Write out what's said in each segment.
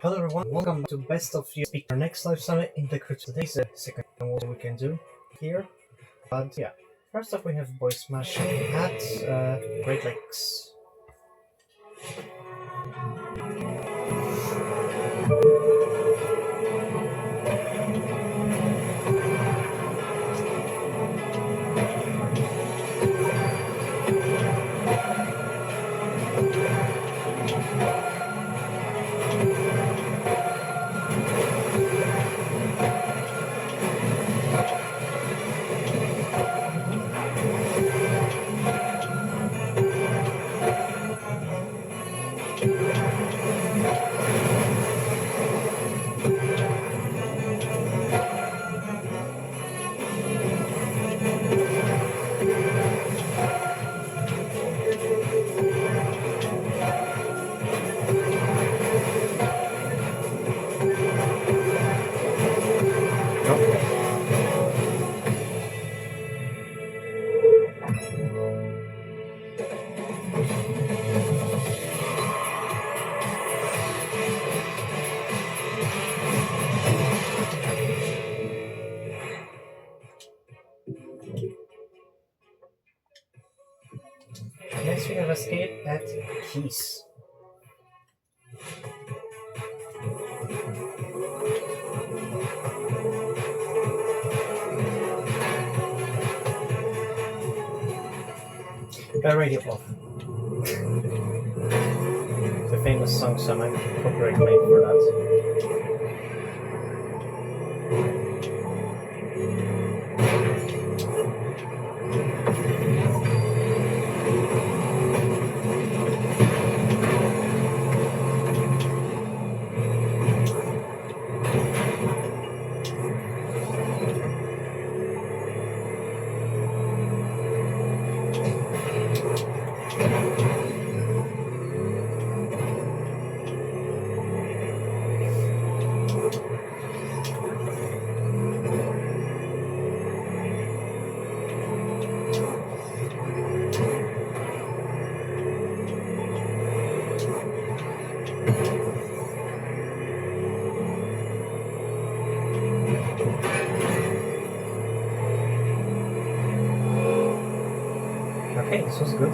Hello everyone, welcome to Best of USP, our next live summit in the crypto. Today's the second what we can do here. But yeah, first off we have Boy Smash at Great Lakes. Next we have Escape at Keys. Radio Off. The famous song, so I'm copyright claim for that. Okay, this was good.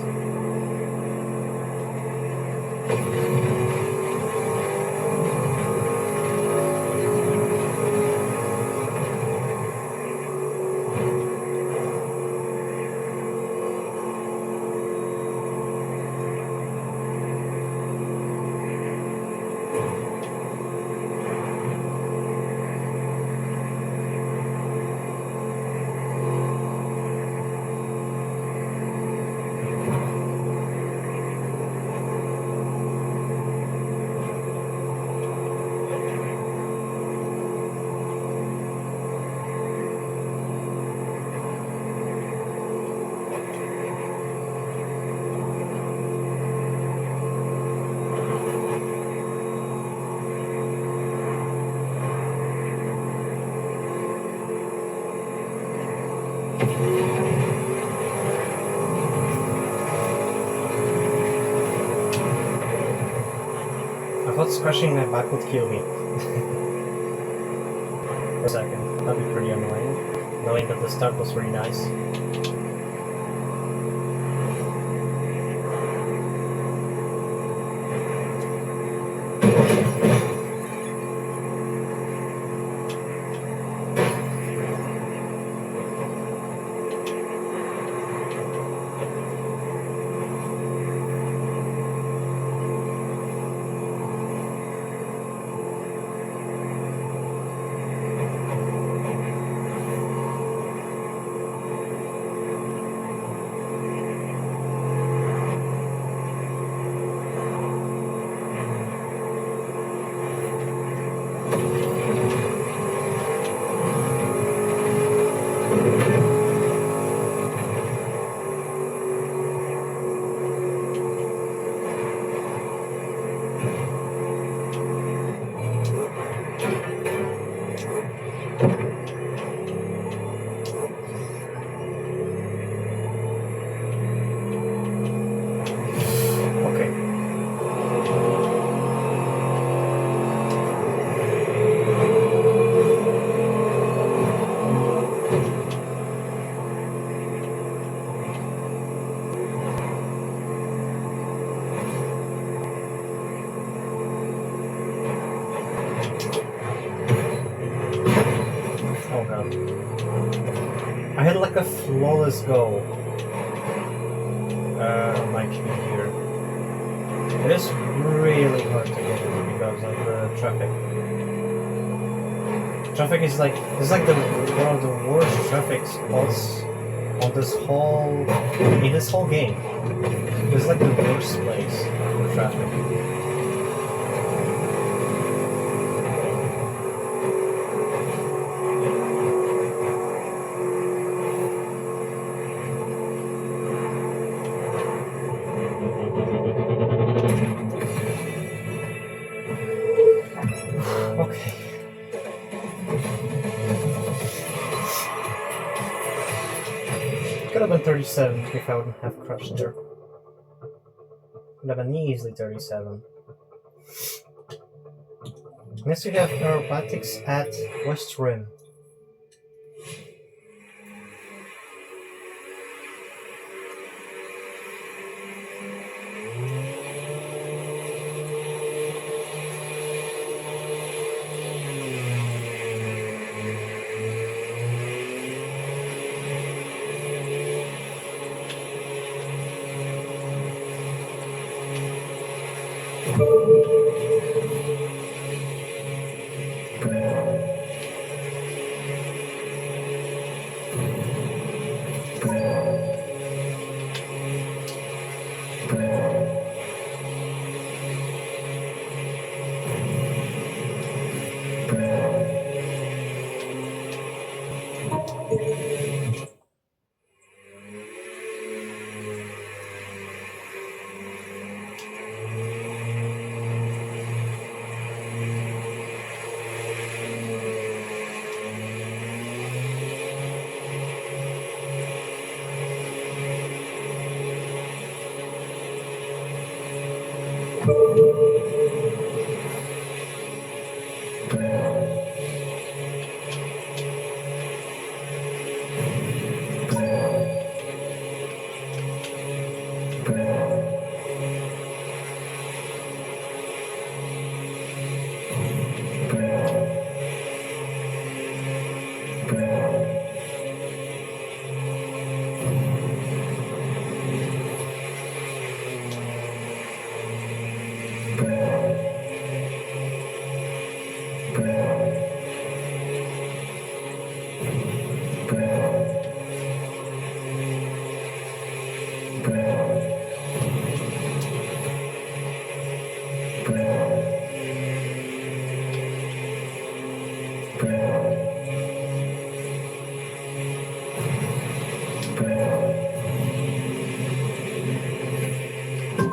I thought scratching my back would kill me. For a second. That'd be pretty annoying, knowing that the start was really nice. I had like a flawless go on my queue here. It is really hard to get in because of the traffic. Traffic is like one of the worst traffic spots on this whole in this whole game. It's like the worst place for traffic. Okay. Could have been 37 if I wouldn't have crushed there. Could have been easily 37. Next we have aerobatics at West Rim.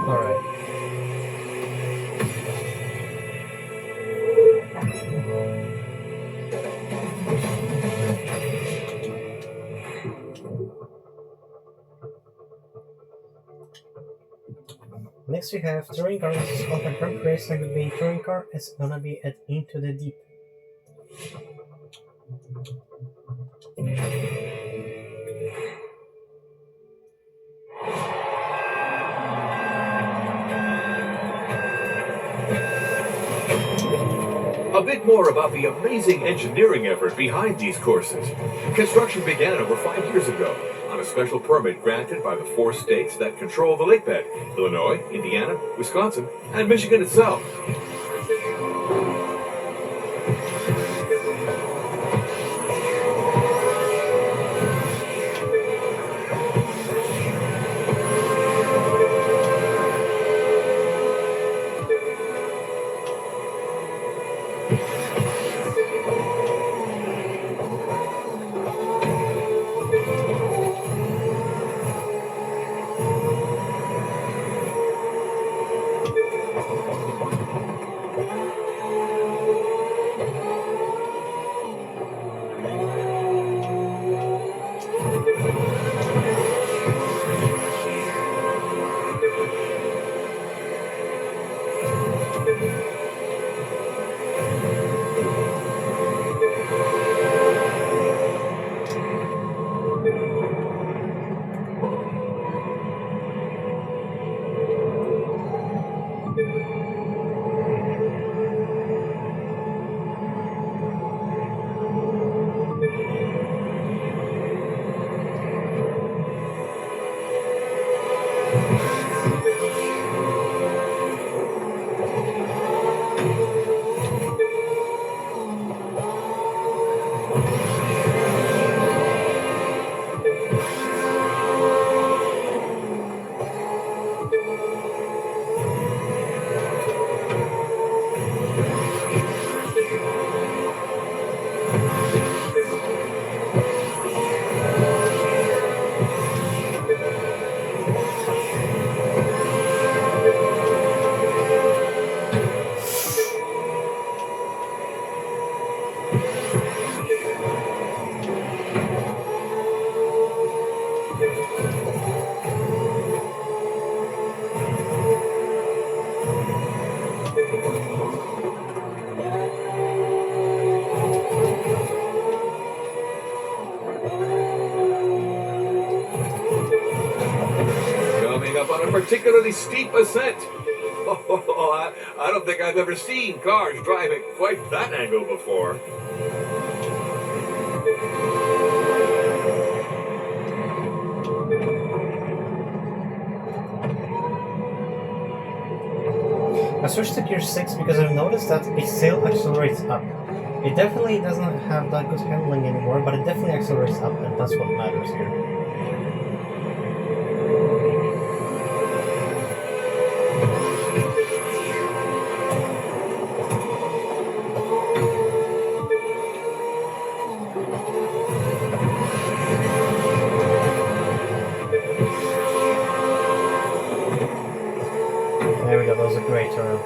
Alright. Next we have touring car. This is called a Grand Prix. It's not gonna be a touring car. It's gonna be at Into the Deep. A bit more about the amazing engineering effort behind these courses. Construction began over 5 years ago on a special permit granted by the 4 states that control the lake bed: Illinois, Indiana, Wisconsin, and Michigan itself. Coming up on a particularly steep ascent. I don't think I've ever seen cars driving quite that angle before. I switched to gear 6 because I've noticed that it still accelerates up. It definitely doesn't have that good handling anymore, but it definitely accelerates up, and that's what matters here. There we go, that was a great turn.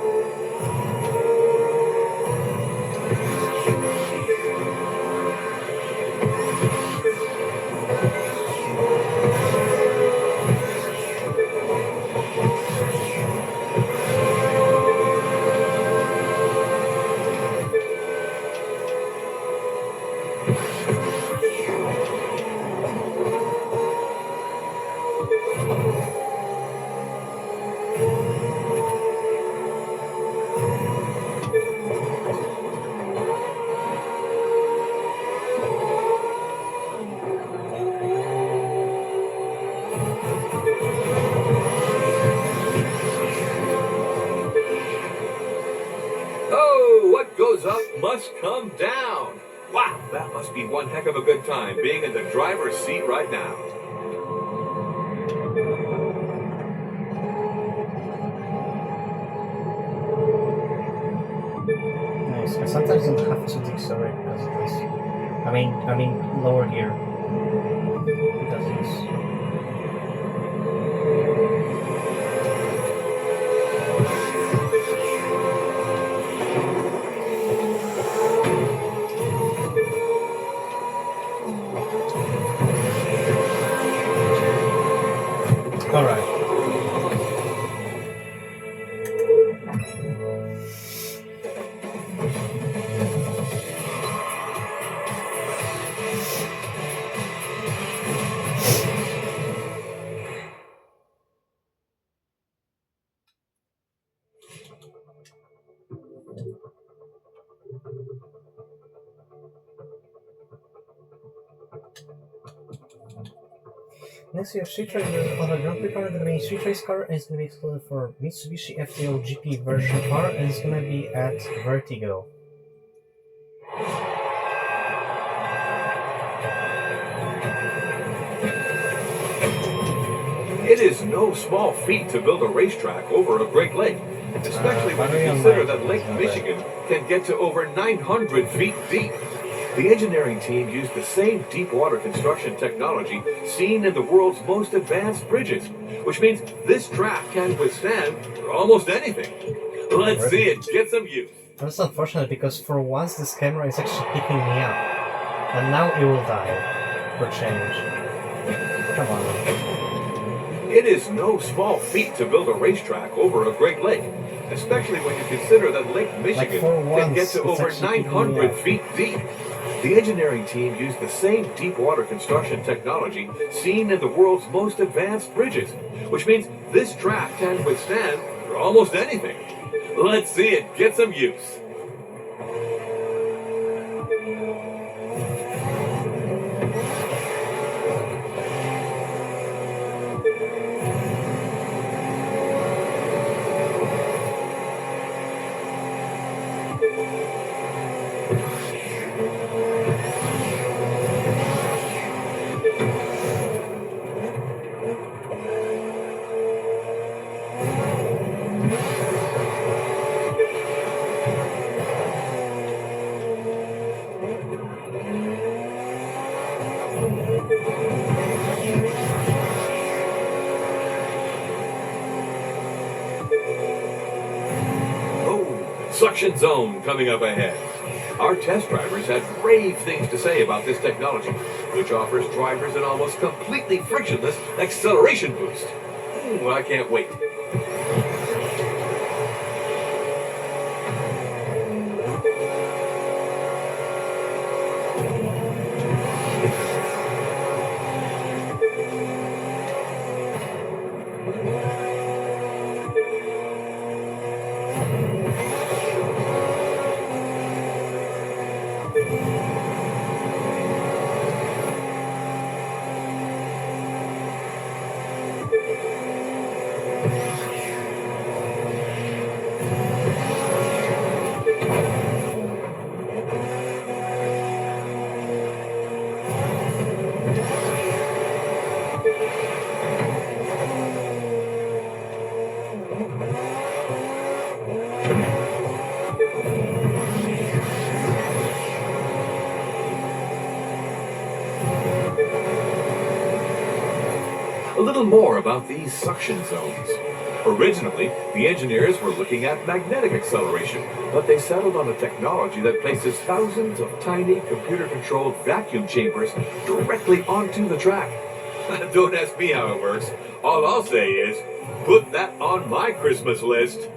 Oh, what goes up must come down. Wow, that must be one heck of a good time being in the driver's seat right now. Nice. I sometimes don't have to decelerate because of this. I mean lower gear. Because of this. Alright. Next we have Street Race, the other Grand Prix car, going to be a Street Race car, and it's going to be exclusive for Mitsubishi FTO GP version car, and it's going to be at Vertigo. It is no small feat to build a racetrack over a Great Lake, especially when you consider that Lake Michigan can get to over 900 feet deep. The engineering team used the same deep water construction technology seen in the world's most advanced bridges, which means this track can withstand almost anything. Let's see it get some use. That's unfortunate because for once this camera is actually picking me up, and now it will die for change. Come on. It is no small feat to build a racetrack over a Great Lake, especially when you consider that Lake Michigan can get to over 900 feet deep. The engineering team used the same deep water construction technology seen in the world's most advanced bridges, which means this track can withstand almost anything. Let's see it get some use. Suction zone coming up ahead. Our test drivers had rave things to say about this technology, which offers drivers an almost completely frictionless acceleration boost. I can't wait. A little more about these suction zones. Originally, the engineers were looking at magnetic acceleration, but they settled on a technology that places thousands of tiny computer-controlled vacuum chambers directly onto the track. Don't ask me how it works. All I'll say is, put that on my Christmas list.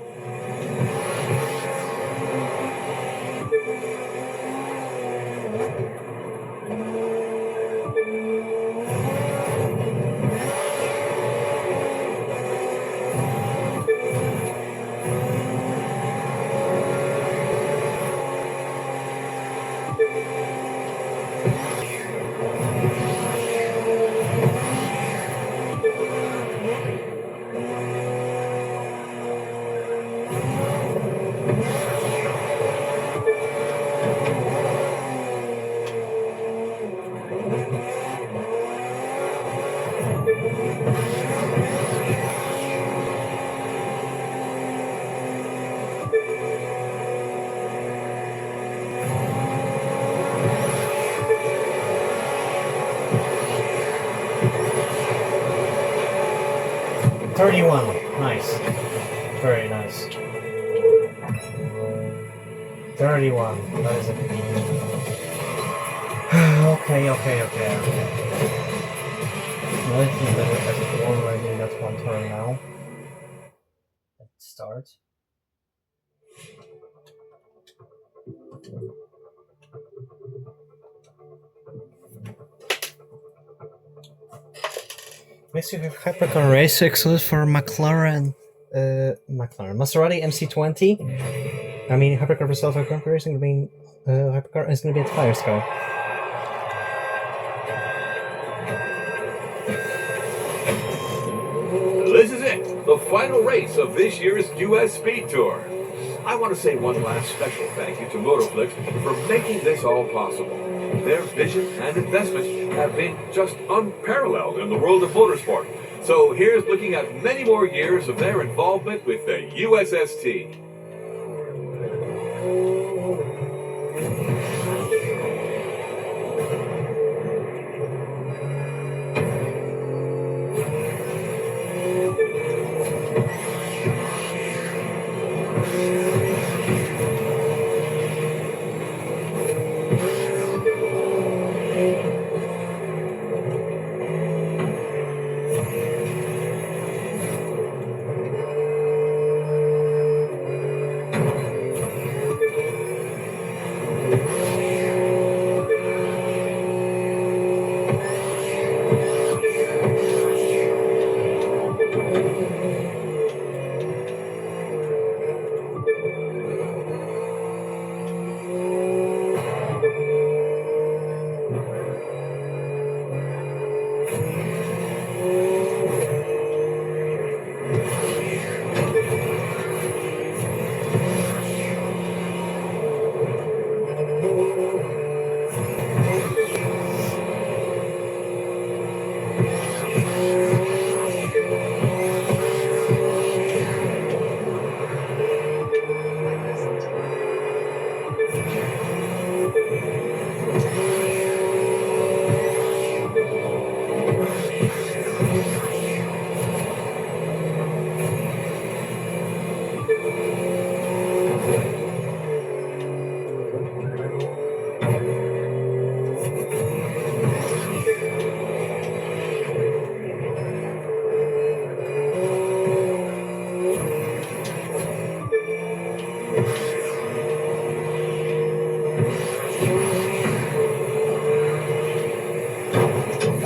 Nice. Very nice. 31. That is it. Okay. I think that we're already at one turn now. Let's start. Next we have Hypercar Race exclusive for McLaren, Maserati MC20. I mean, Hypercar for self-hypercar racing. I mean, Hypercar is going to be at Firestone. This is it, the final race of this year's US Speed Tour. I want to say one last special thank you to Motoflix for making this all possible. Their vision and investment have been just unparalleled in the world of motorsport. So here's looking at many more years of their involvement with the USST.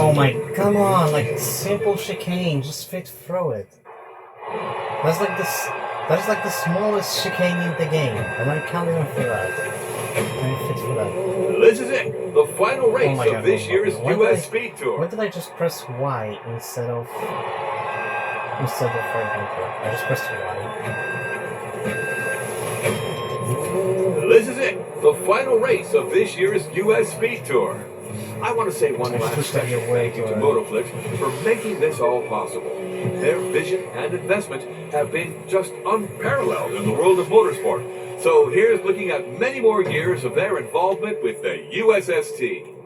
Oh my, come on, like simple chicane, just fit through it. That's like this. That is like the smallest chicane in the game, and I can't even fit that. I fit for that. This is it, the final race God, of this year's US Speed Tour. Why did I just press Y instead of instead of right bumper. I just pressed Y. This is it, the final race of this year's U.S. Speed Tour. I want to say one last special thank you to Motoflix for making this all possible. Their vision and investment have been just unparalleled in the world of motorsport. So here's looking at many more years of their involvement with the USST.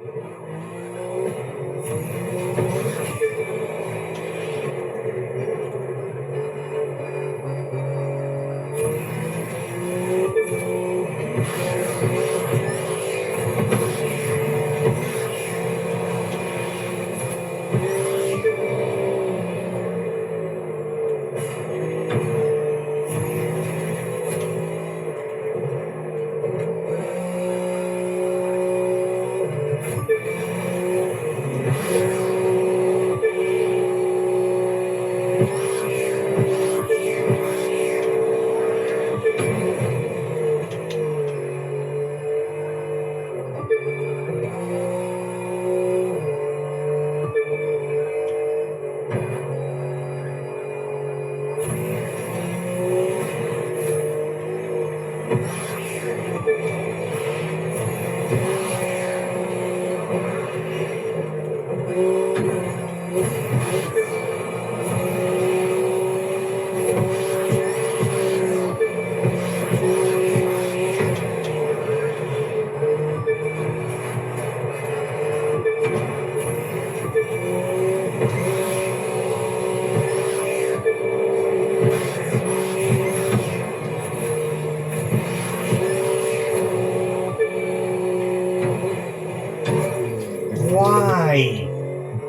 Why?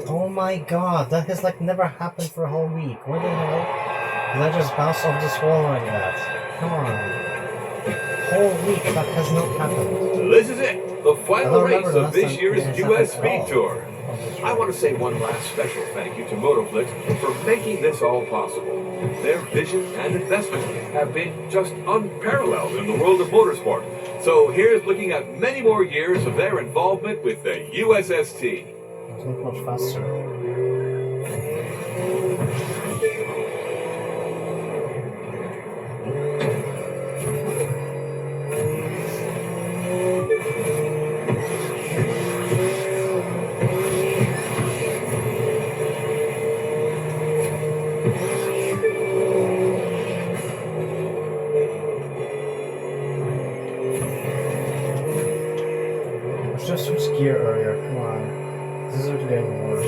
Oh my god, that has like never happened for a whole week. What the hell? Did I just bounce off this wall like that? Come on. Whole week that has not happened. This is it, the final race of this year's U.S. Speed Tour. I want to say one last special thank you to Motoflix for making this all possible. Their vision and investment have been just unparalleled in the world of motorsport. So here's looking at many more years of their involvement with the USST. It's not much faster. Just switch gear earlier, come on. This is getting worse.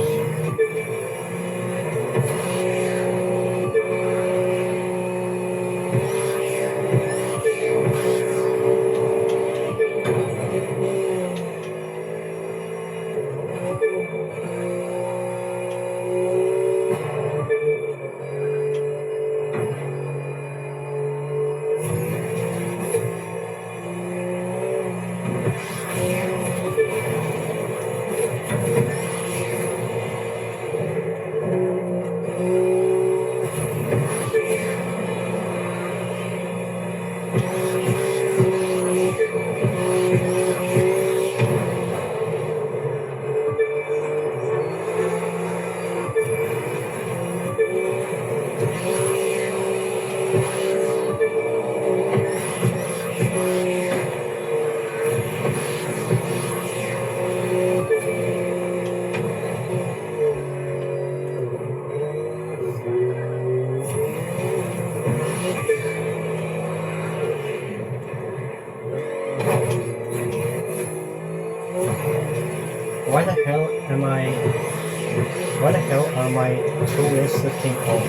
Why the hell are my two wheels lifting off?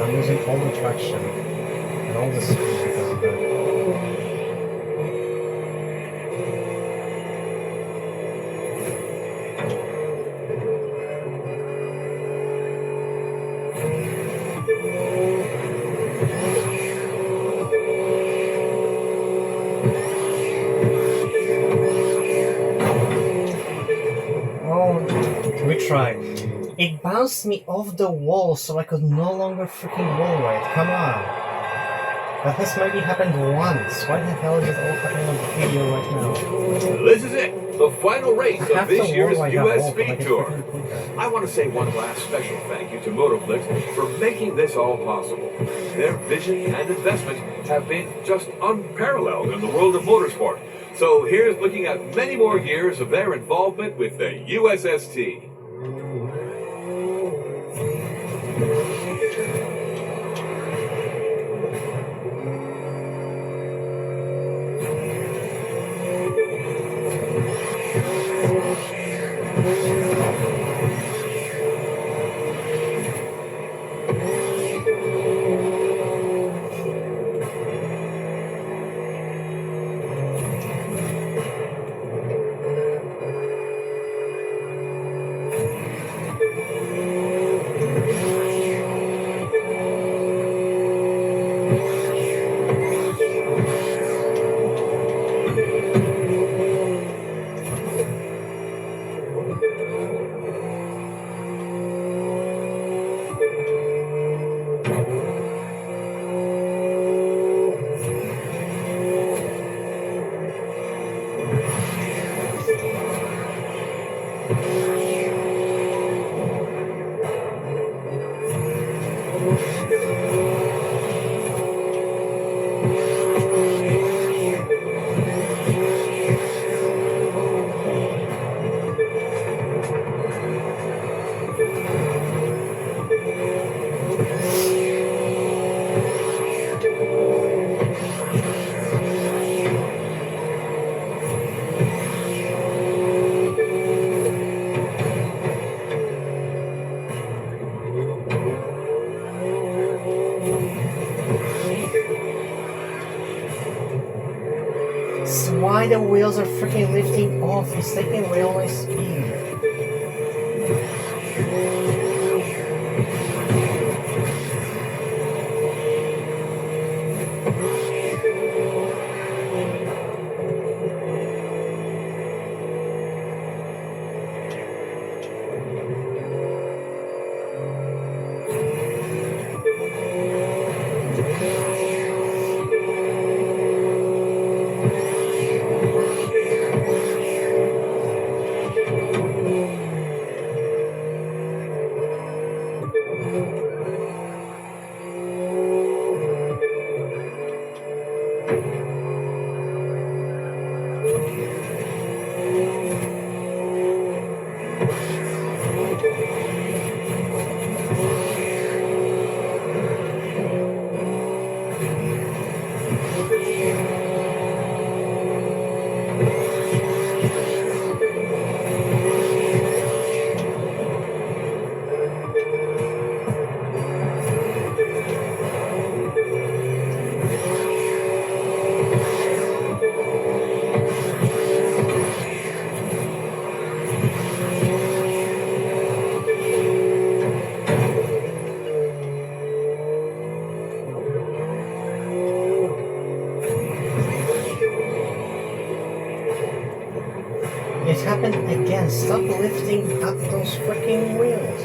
I'm losing all the traction and all the speed because of that. Retry. It bounced me off the wall so I could no longer freaking wall ride. Come on. That has maybe happened once. Why the hell is it all happening on the video right now? This is it, the final race of Half this the year's world I got U.S. old, but Speed like, Tour. it's freaking quicker. I want to say one last special thank you to Motoflix for making this all possible. Their vision and investment have been just unparalleled in the world of motorsport. So here's looking at many more years of their involvement with the USST. It's why the wheels are freaking lifting off. It's taking railway speed. It happened again. Stop lifting up those freaking wheels.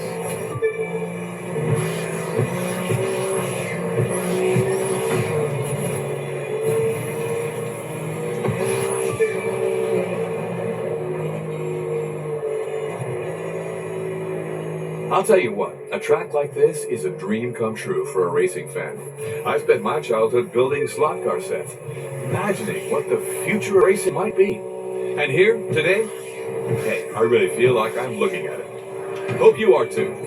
I'll tell you what, a track like this is a dream come true for a racing fan. I spent my childhood building slot car sets, imagining what the future of racing might be. And here, today, hey, I really feel like I'm looking at it. Hope you are too.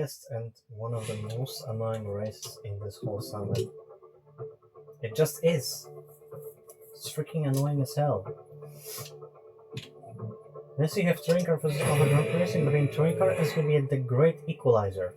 easiest and one of the most annoying races in this whole summit. It just is. It's freaking annoying as hell. Next you have touring car versus overground racing, but in touring car is going to be the great equalizer.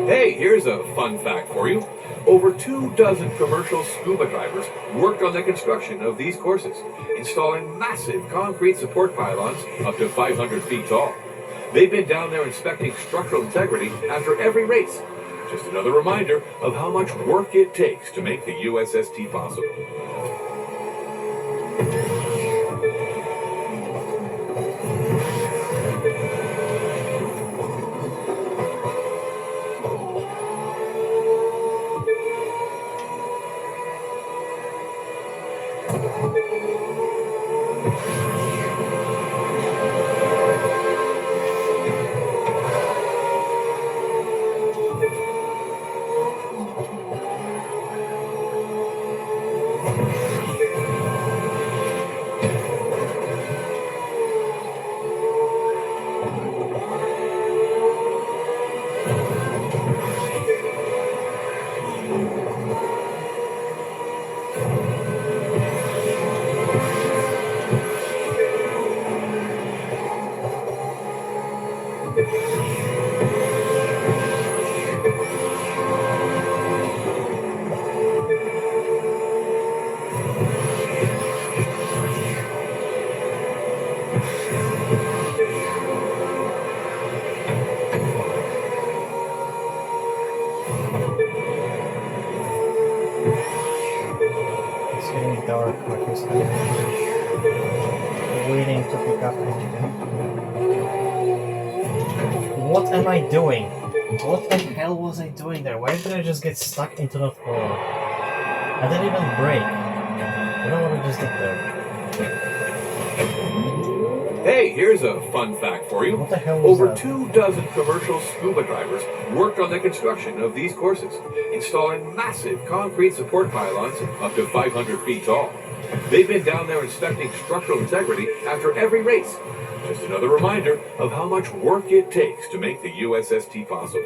Hey, here's a fun fact for you. Over 24 commercial scuba divers worked on the construction of these courses, installing massive concrete support pylons up to 500 feet tall. They've been down there inspecting structural integrity after every race. Just another reminder of how much work it takes to make the USST possible. It's getting dark, like it's waiting to pick up anything. What am I doing? What the hell was I doing there? Why did I just get stuck into that hole? I didn't even break. I don't know what I just did there. Hey, here's a fun fact for you. What the hell was Over that? 24 commercial scuba divers worked on the construction of these courses, installing massive concrete support pylons up to 500 feet tall. They've been down there inspecting structural integrity after every race. Just another reminder of how much work it takes to make the USST possible.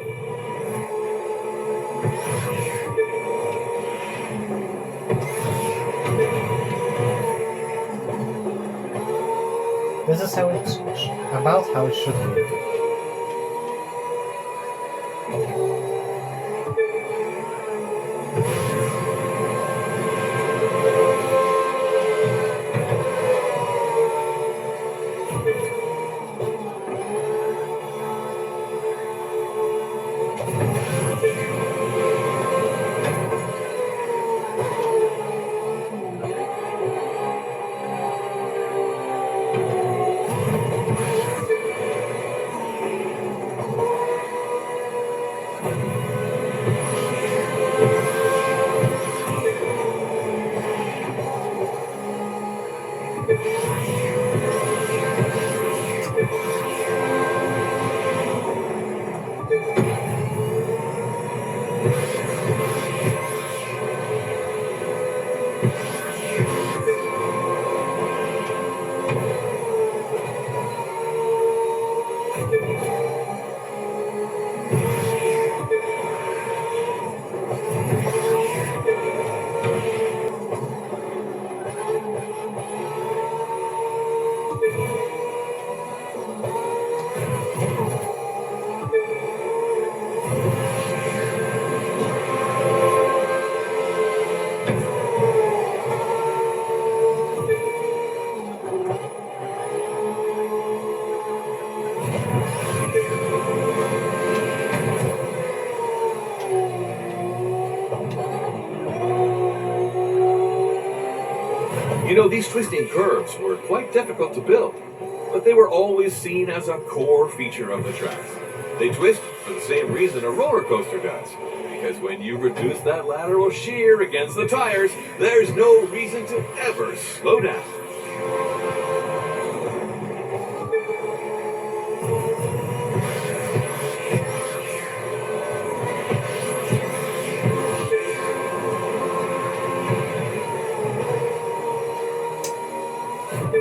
This is how it's about how it should be. You know, these twisting curves were quite difficult to build, but they were always seen as a core feature of the tracks. They twist for the same reason a roller coaster does, because when you reduce that lateral shear against the tires, there's no reason to ever slow down. You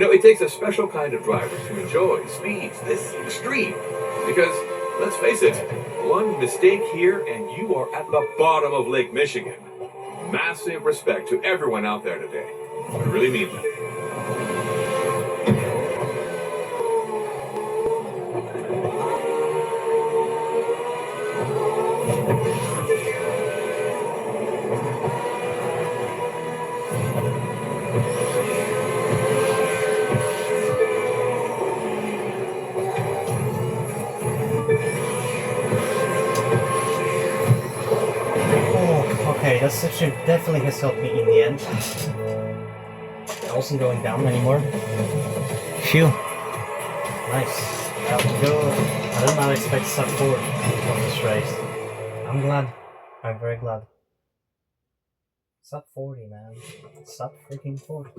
know, it takes a special kind of driver to enjoy speeds this extreme. Because, let's face it, one mistake here and you are at the bottom of Lake Michigan. Massive respect to everyone out there today. I really mean that. Oh, okay, that section definitely has helped me in the end. I wasn't going down anymore. Phew. Nice. That was good. I did not expect sub 4 from this race. I'm glad. I'm very glad. Sub 40, man. Sub freaking 40.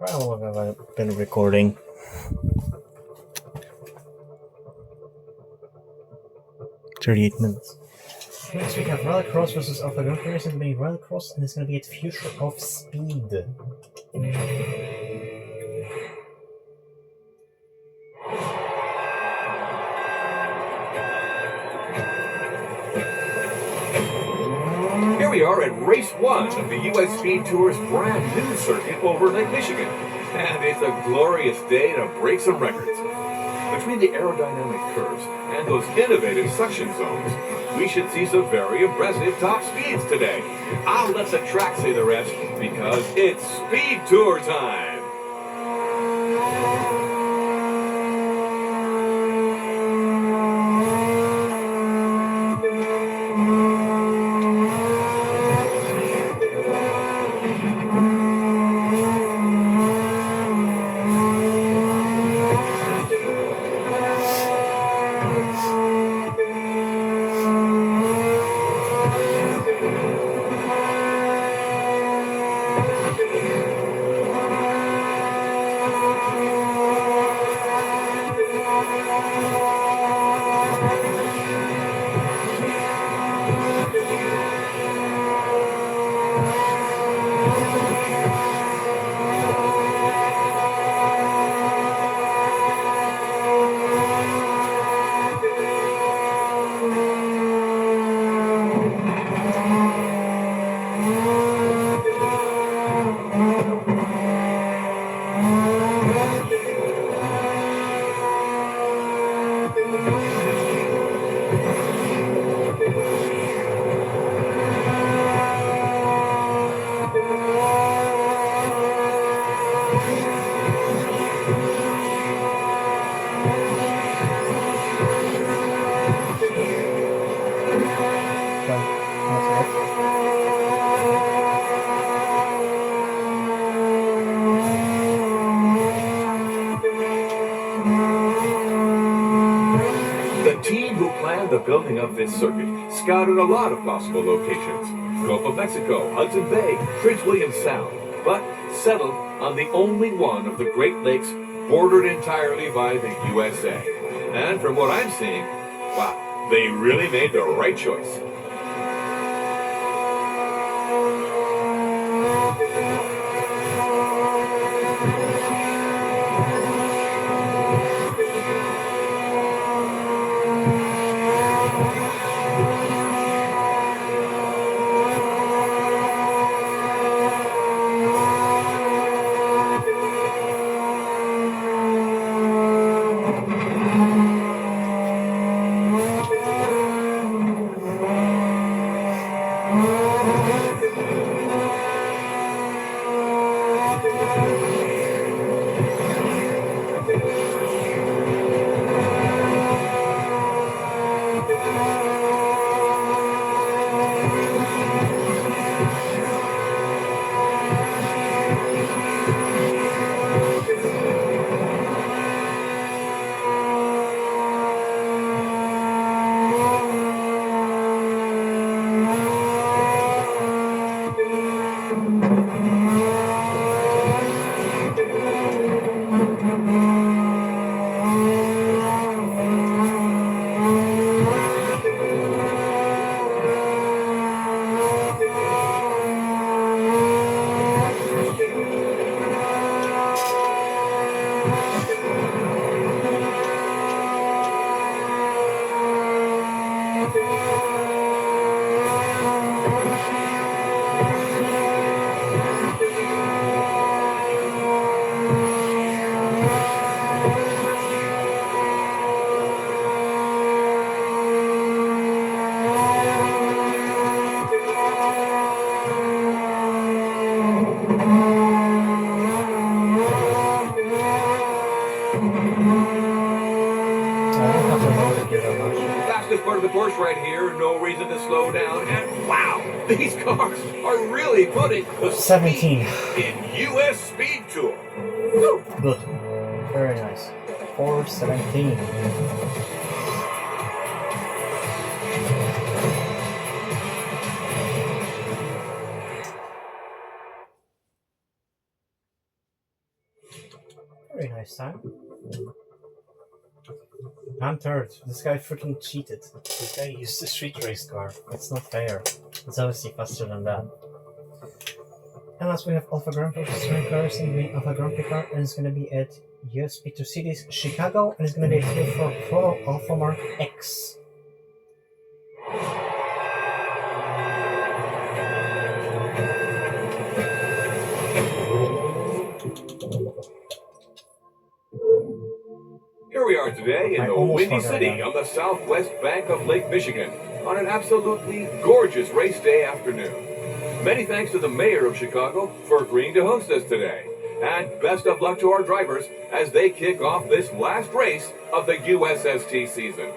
How long have I been recording? "38 minutes. Next week I have Rallycross versus Alpha Gun Race. It's going to be Rallycross and it's going to be at Future of Speed. Here we are at race 1 of the U.S. Speed Tour's brand new circuit over Lake Michigan. And it's a glorious day to break some records. Between the aerodynamic curves and those innovative suction zones, we should see some very impressive top speeds today. I'll let the track say the rest because it's Speed Tour time. The building of this circuit scouted a lot of possible locations. Gulf of Mexico, Hudson Bay, Prince William Sound, but settled on the only one of the Great Lakes bordered entirely by the USA. And from what I'm seeing, wow, they really made the right choice. Fastest part of the course right here, no reason to slow down, and wow, these cars are really putting the 17. speed in US Speed Tour. Good. Very nice. 417. Very nice time. I'm third. This guy freaking cheated. This guy used a street race car. It's not fair. It's obviously faster than that. And last we have Alpha Grand Prix Sprint cars in the Alpha Grand Prix car, and it's going to be at US P2 Cities, Chicago, and it's going to be here for Pro Alpha Mark X. Here we are today in the Windy City on the southwest bank of Lake Michigan on an absolutely gorgeous race day afternoon. Many thanks to the mayor of Chicago for agreeing to host us today. And best of luck to our drivers as they kick off this last race of the USST season.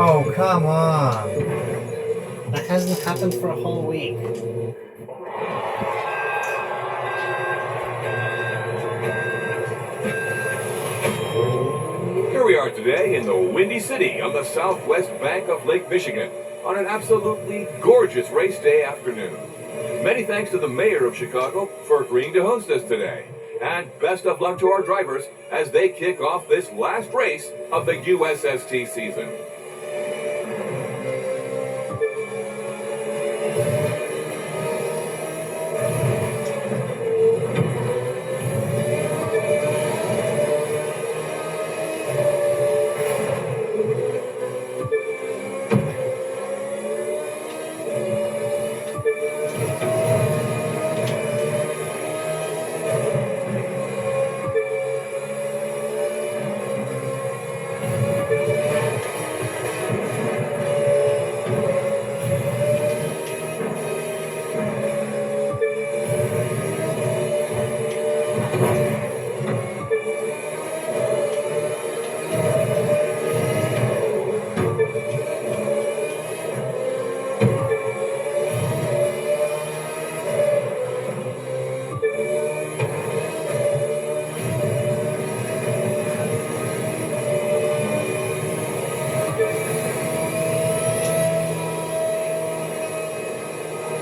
Oh, come on. That hasn't happened for a whole week. Here we are today in the Windy City on the southwest bank of Lake Michigan on an absolutely gorgeous race day afternoon. Many thanks to the mayor of Chicago for agreeing to host us today. And best of luck to our drivers as they kick off this last race of the USST season.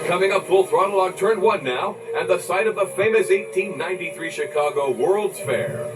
Coming up full throttle on turn 1 now, and the site of the famous 1893 Chicago World's Fair.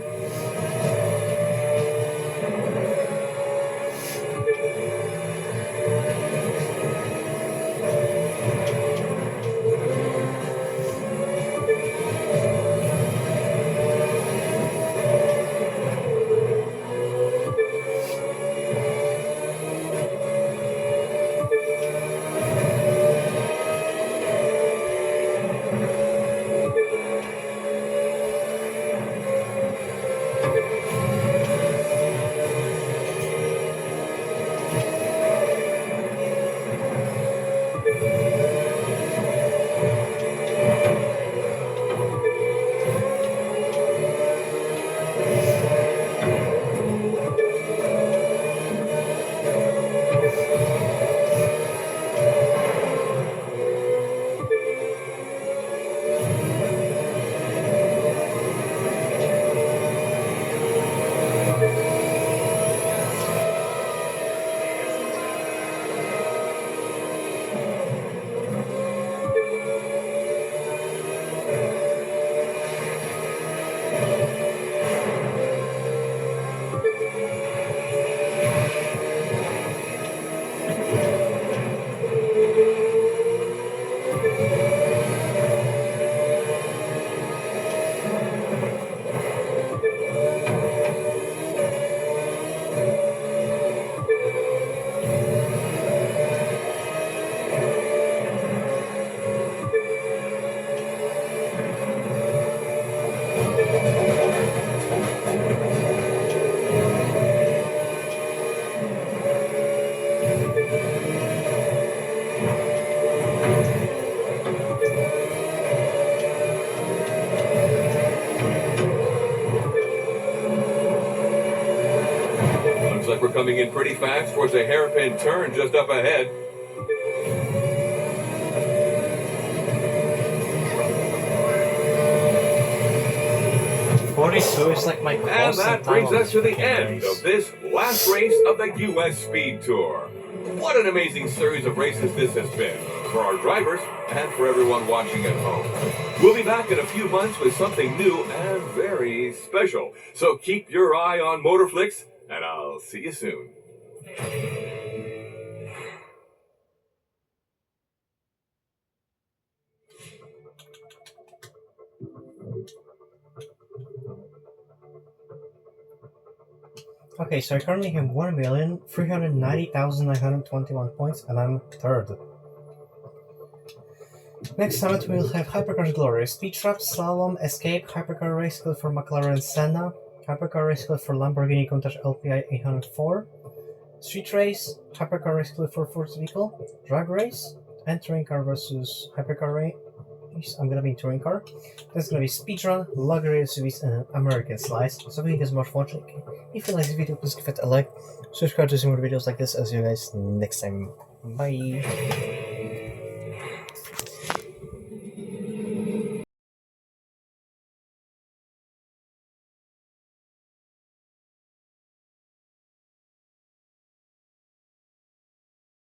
coming in pretty fast towards a hairpin turn just up ahead. 42 is like my And closest that time brings on us to the freaking end race. of this last race of the U.S. Speed Tour. What an amazing series of races this has been for our drivers and for everyone watching at home. We'll be back in a few months with something new and very special. So keep your eye on Motorflix, and I'll see you soon. Okay, so I currently have 1,390,921 points, and I'm third. Next summit we'll have Hypercar Glory, Speed Trap, Slalom, Escape, Hypercar Race Clip for McLaren Senna, Hypercar Race Clip for Lamborghini Countach LPI 804, Street Race, Hypercar Race Clip for Ford Vehicle, Drag Race, and Touring Car versus Hypercar Race. I'm gonna be in Touring Car. There's gonna be Speedrun, Luxury SUVs, and an American Slice. So if you guys much watching. If you like this video, please give it a like. Subscribe to see more videos like this. I'll see you guys next time. Bye.